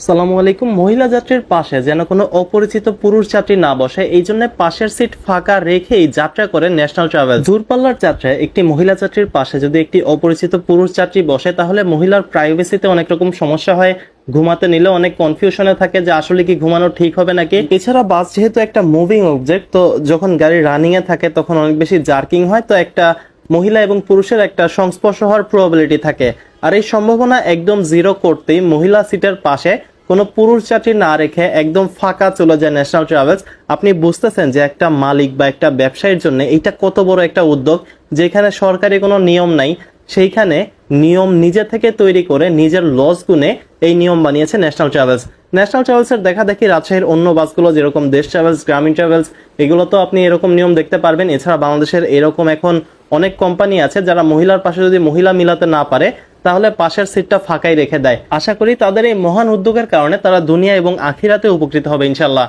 আসসালামু আলাইকুম। মহিলা যাত্রীর পাশে যেন কোনো অপরিচিত পুরুষ যাত্রী না বসে, এই জন্য পাশের সিট ফাঁকা রেখেই যাত্রা করে ন্যাশনাল ট্রাভেল। দূরপাল্লার যাত্রায় একটি মহিলা যাত্রীর পাশে যদি একটি অপরিচিত পুরুষ যাত্রী বসে, তাহলে মহিলার প্রাইভেসিতে অনেক রকম সমস্যা হয়। ঘুমাতে নিলে অনেক কনফিউশনে থাকে যে আসলে কি ঘুমানো ঠিক হবে নাকি। এছাড়া বাস যেহেতু একটা মুভিং অবজেক্ট, তো যখন গাড়ি রানিং এ থাকে তখন অনেক বেশি জার্কিং হয়, তো একটা মহিলা এবং পুরুষের একটা সংস্পর্শ হওয়ার প্রবাবিলিটি থাকে। আর এই সম্ভাবনা একদম জিরো করতেই মহিলা সিটের পাশে কোনো পুরুষ যাত্রী না রেখে একদম ফাঁকা চলে যায় ন্যাশনাল ট্রাভেলস। আপনি বুঝতেছেন যে একটা মালিক বা একটা ব্যবসায়ীর জন্য এটা কত বড় একটা উদ্যোগ, যেখানে সরকারি কোনো নিয়ম নাই, সেইখানে নিয়ম নিজে থেকে তৈরি করে নিজের লস গুনে এই নিয়ম বানিয়েছে ন্যাশনাল ট্রাভেলস। ন্যাশনাল ট্রাভেলসের দেখা দেখি রাজশাহীর অন্য বাসগুলো যেরকম দেশ ট্রাভেলস, গ্রামীণ ট্রাভেলস, এগুলো তো আপনি এরকম নিয়ম দেখতে পারবেন। এছাড়া বাংলাদেশের এরকম এখন অনেক কোম্পানি আছে যারা মহিলার পাশে যদি মহিলা মিলাতে না পারে তাহলে পাশের সিটটা ফাঁকাই রেখে দেয়। আশা করি তাদের এই মহান উদ্যোগের কারণে তারা দুনিয়া এবং আখিরাতে উপকৃত হবে ইনশাল্লাহ।